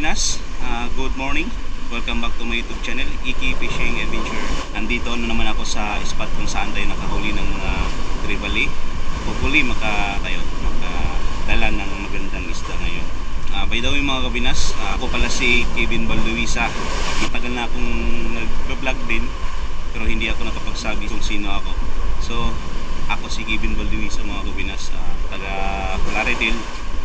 kabinas, good morning. Welcome back to my YouTube channel, Iki Fishing Adventure. Nandito na naman ako sa spot kung saan tayo nakahuli ng mga trevally. Hopefully makadala ng magandang isda ngayon. By the way mga kabinas, ako pala si Kevin Balduisa. Matagal na akong nag-vlog din, pero hindi ako nakapagsabi kung sino ako. So, ako si Kevin Balduisa mga kabinas, taga Claridel,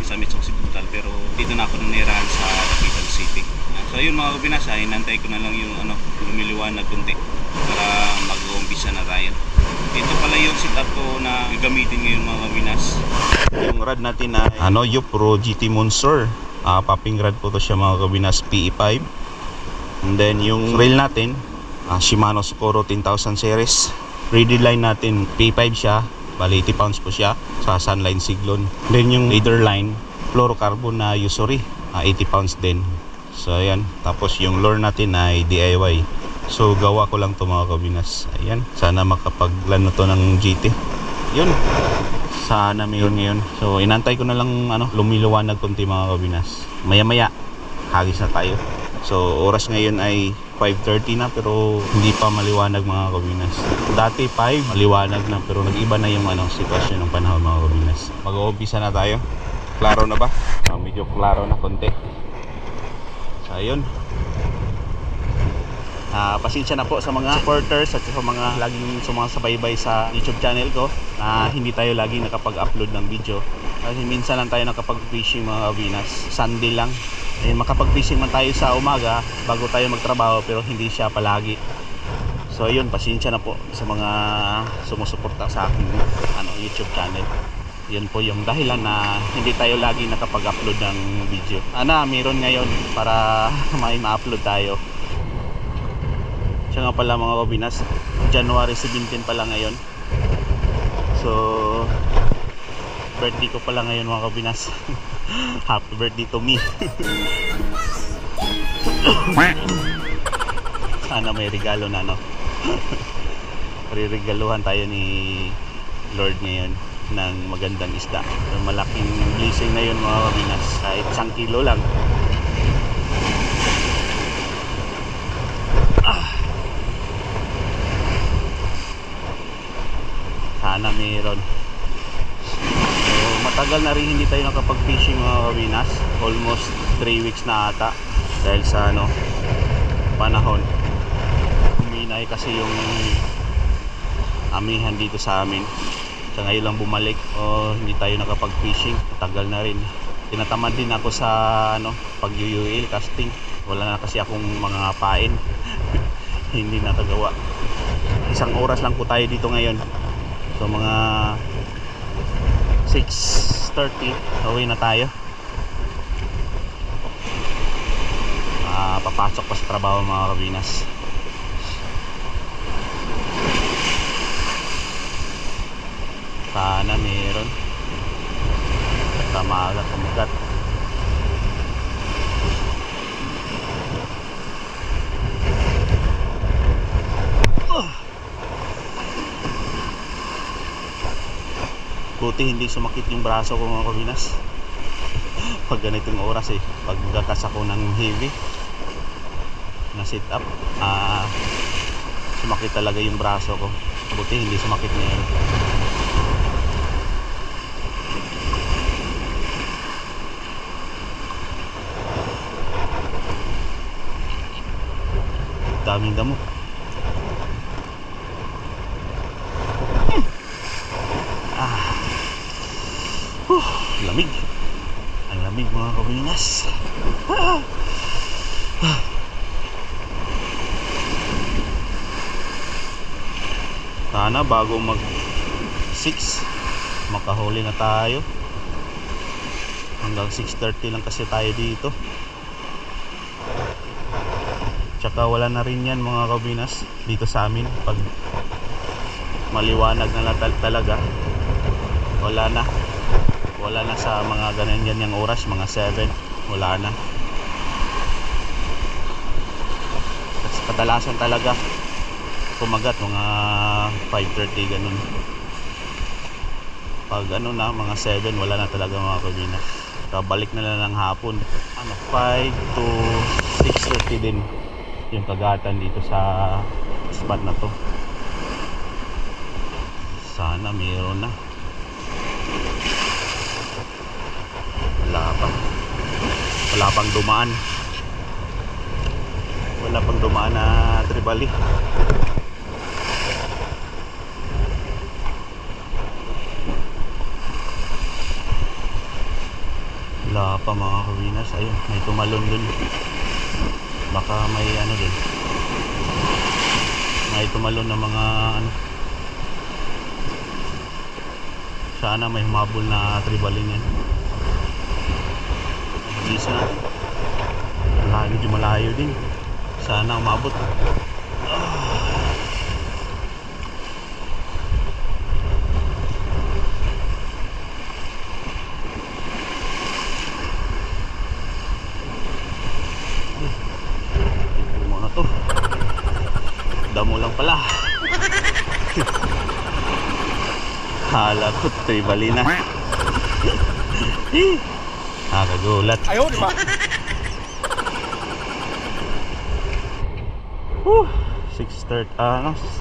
sa Metro Occidental, pero dito na ako nanirahan sa Capital City. So ayun mga kabinas, inantay ko na lang yung lumiliwanag kunti para mag-uumpisa na tayo. Ito pala yung setup ko na gagamitin ngayon mga kabinas. Yung rod natin na Yupro GT Monster, popping rod po to siya mga kabinas, PE5. And then yung reel natin, Shimano Socorro 10,000 series. Ready line natin, P5 siya, bali 80 pounds po siya sa Sunline Siglon. Then yung leader line, fluorocarbon na usury, 80 pounds din. So ayan, tapos yung lure natin ay DIY. So gawa ko lang to mga kabinas. Ayan, sana makapaglano to ng GT. Yun, sana mayroon ngayon. So inantay ko na lang lumiliwanag konti mga kabinas. Maya maya hagis na tayo. So oras ngayon ay 5:30 na, pero hindi pa maliwanag mga kabinas. Dati 5 maliwanag na, pero nag-iba na yung sitwasyon ng panahon mga kabinas. Mag-uumpisa na tayo. Klaro na ba? Medyo klaro na konti. So ayun, pasensya na po sa mga supporters at sa mga laging sumasabay-bay sa YouTube channel ko na hindi tayo laging nakapag-upload ng video. Kasi minsan lang tayo nakapag-fishing mga kabinas, Sunday lang. Ayun, makapag-fishing man tayo sa umaga bago tayo magtrabaho, pero hindi siya palagi. So ayun, pasensya na po sa mga sumusuporta sa aking YouTube channel. Yun po yung dahilan na hindi tayo lagi nakapag-upload ng video. Meron ngayon para may ma-upload tayo. Siya nga pala mga kabinas, January 17 pala ngayon. So birthday ko pala ngayon mga kabinas. Happy birthday to me. Sana may regalo na Riregaluhan tayo ni Lord ngayon ng magandang isda. So, malaking blessing na yun mga kabinas, kahit 1 kilo lang. Sana mayroon. So, matagal na rin hindi tayo nakapag-fishing mga kabinas, almost 3 weeks na ata, dahil sa panahon. Huminay kasi yung amihan dito sa amin. Sa ngayon lang bumalik, hindi tayo nakapag-fishing. Matagal na rin. Tinatamad din ako sa pag-UUL casting. Wala na kasi akong mga pain. Hindi nakagawa. 1 oras lang po tayo dito ngayon. So mga 6:30 away na tayo. Papasok pa sa trabaho mga kabinas. Sana meron. Tama agad kumagat. Buti hindi sumakit yung braso ko mga kabinas pag ganitong oras pag gatas ako ng heavy na sit up, sumakit talaga yung braso ko. Buti hindi sumakit ngayon. Daming damo. Lamig. Ang lamig mga kabinas. Sana bago mag 6 makahuli na tayo. Hanggang 6:30 lang kasi tayo dito. Tsaka wala na rin yan mga kabinas dito sa amin. Pag maliwanag na talaga, wala na sa mga ganyan oras, mga 7 wala na. Kasi kadalasan talaga kumagat mga 5:30 ganun. Pag mga 7 wala na talaga mga kabinas. kabalik na lang ng hapon. 5 to 6:30 din yung kagatan dito sa spot na to. Sana mayroon na. Wala pang dumaan. Wala pang dumaan na tribali. Wala pa mga kawinas. Ayun, may tumalon dun. Baka may ano dun, may tumalon na mga ano. Sana may humabol na tribalin yan. Bisa natin. Medyo malayo din. Sana umabot. Damo lang pala. Hala ko, tribali na. Nakagulat. Ayaw, di ba?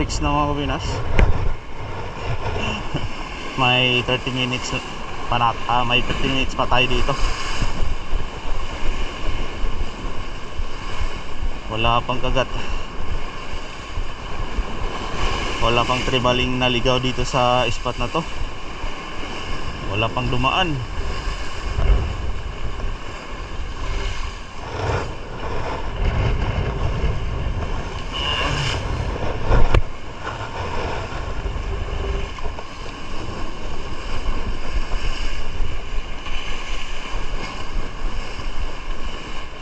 6 na mga kabinas. May 30 minutes may 30 minutes pa tayo dito. Wala pang kagat. Wala pang tribaling naligaw dito sa spot na to. Wala pang dumaan.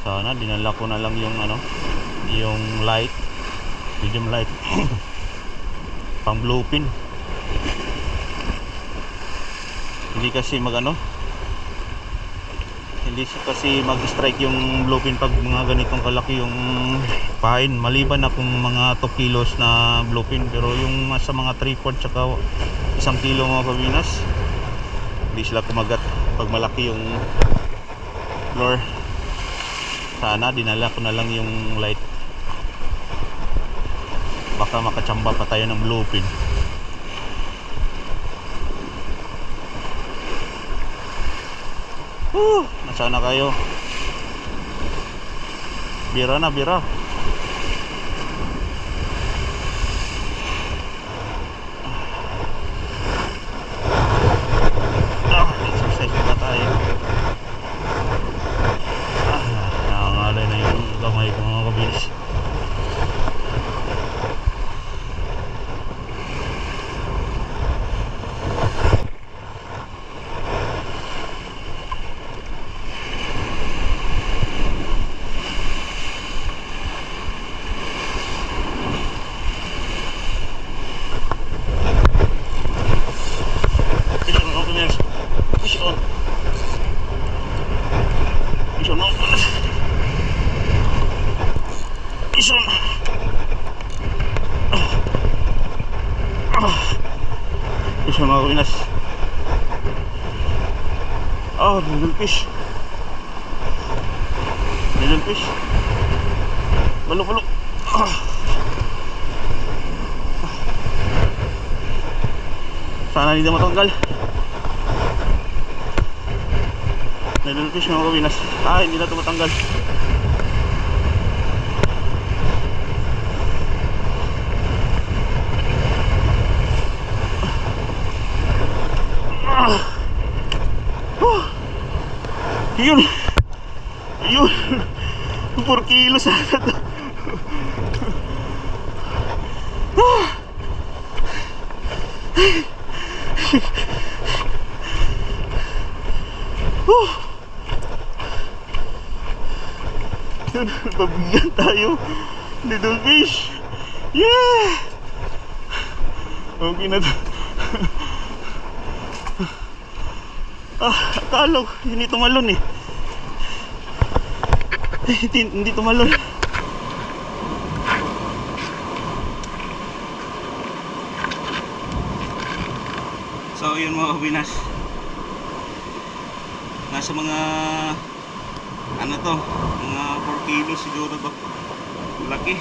Sana dinala ko na lang yung ano, yung light, medium light. Pang bluefin. Hindi kasi mag-strike yung bluefin pag mga ganitong kalaki yung pain, maliban na kung mga 2 kilos na bluefin. Pero yung sa mga 3/4 tsaka 1 kilo mga kabinas, hindi sila kumagat pag malaki yung lure. Sana dinala ko na lang yung light. Baka makachamba pa tayo ng bluefin. Nasaan na kayo? Bira na, bira. Exercise pa tayo. Nangangalay na yung gamay ko mga kabilis. Fish mga kabinas. Middle fish. Middle fish. Balo. Sana hindi na matanggal. Middle fish mga kabinas. Hindi na ito matanggal. Yun 4 kilos sana to. Pabigyan tayo. Little fish. Yeah. Okay na to. Akala ko hindi tumalon eh. Hindi tumalon. So yun mga kabinas, Nasa mga ano to, mga 4 kilos siguro to. Laki.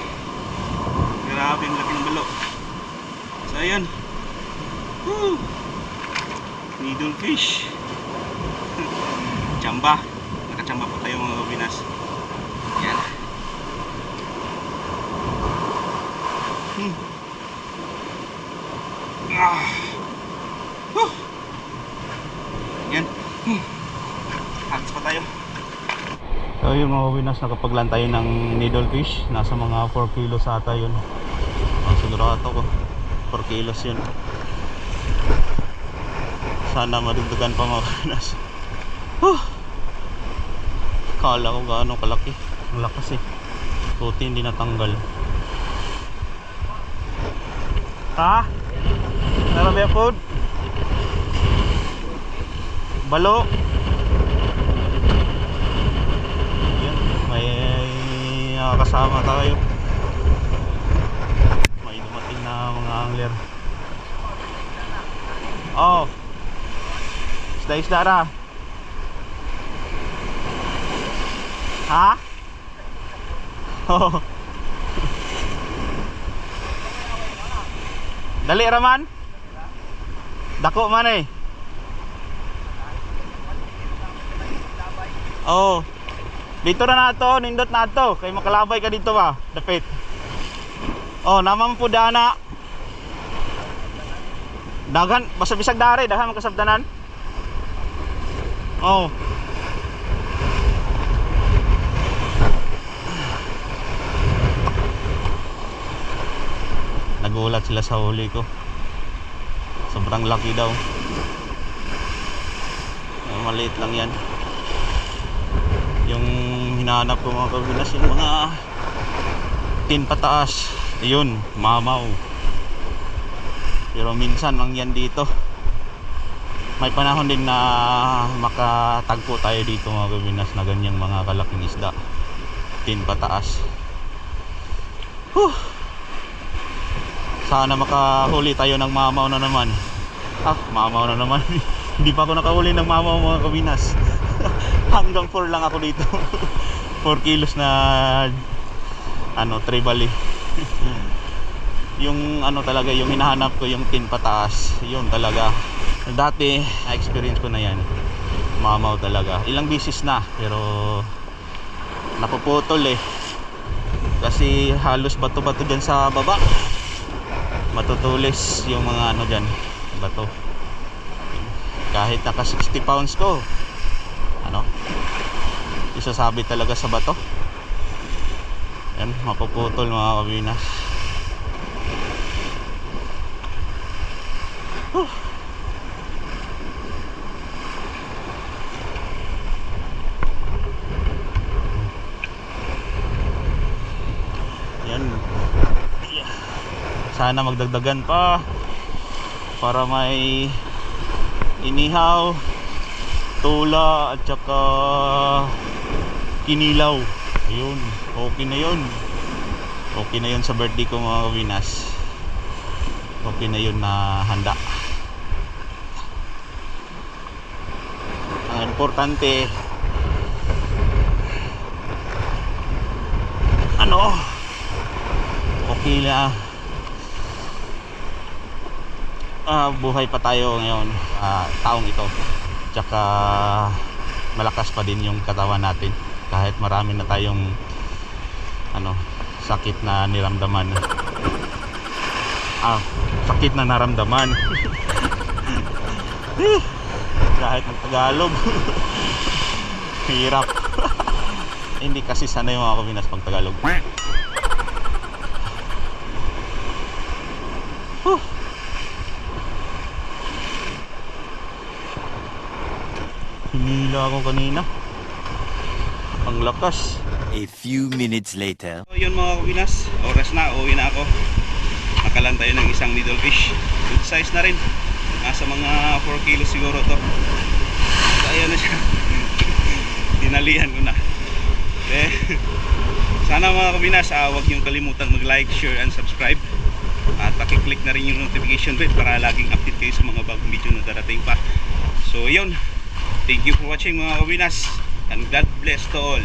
Grabe, ang laki ng balo. So ayan. Woo! Needle fish. Chamba. Nakachamba po tayo mga kabinas. Yan. Yan. Hands pa tayo. So yung mga kabinas, nakapaglan tayo ng needlefish. Nasa mga 4 kilos ata yun. Ang sigurado ko 4 kilos yun. Sana madugdugan pa mga kabinas. Kala ko gaano kalaki. Ang lakas eh. Buti hindi natanggal. Ha? Meron ba yung food? Balo. Yan, may kasama tayo. May dumating na mga angler. Oh. Isda ra. Ha? Oh. Dali raman. Dako man eh. Oh. Dito na nato, nindot nato kay makalabay ka dito ba? Dapit. Oh, naman po dana. Dagan, basta bisag dare, dahan makasabdanan. Oh. Nagulat sila sa huli ko. Sobrang laki daw. Maliit lang yan. Yung hinahanap ko mga kabinas, yung mga 10 pataas. Ayun, mamaw. Pero minsan lang yan dito. May panahon din na makatagpo tayo dito mga kabinas na ganyang mga kalaking isda. 10 pataas. Sana makahuli tayo ng mamaw na naman. Mamaw na naman. Hindi pa ako nakahuli ng mamaw mga kabinas. Hanggang 4 lang ako dito. 4 kilos na tribali. Yung talaga, yung hinahanap ko, yung 10 pataas. Yun talaga. Dati, na-experience ko na yan. Mamaw talaga. Ilang bisis na, pero napuputol eh. Kasi halos bato-bato dyan sa baba. Matutulis yung mga dyan, bato. Kahit naka 60 pounds ko, isasabit talaga sa bato. Yan, mapuputol mga kabinas. Yan. Sana magdagdagan pa para may inihaw, tula at saka kinilaw. Ayun, okay na yun. Okay na yun sa birthday ko mga kabinas. Okay na yun na handa. Ang importante, okay na. Buhay pa tayo ngayon, taong ito. Tsaka malakas pa din yung katawan natin kahit marami na tayong sakit na niramdaman. Sakit na naramdaman. Kahit ng Tagalog. Hirap. Hindi kasi sanay yung mga kabinas pang Tagalog. Hinila ako kanina. Ang lakas. A few minutes later. So yun mga kabinas, oras na, uwi na ako. Nakalan tayo ng isang needlefish. Good size na rin. Nasa mga 4 kilos siguro to. So ayan na siya. Dinalihan ko na. Sana mga kabinas, huwag niyong kalimutan mag-like, share, and subscribe. At pakiclick na rin yung notification bell para laging update kayo sa mga bagong video na darating pa. So yun, Thank you for watching mga kabinas, and God bless to all.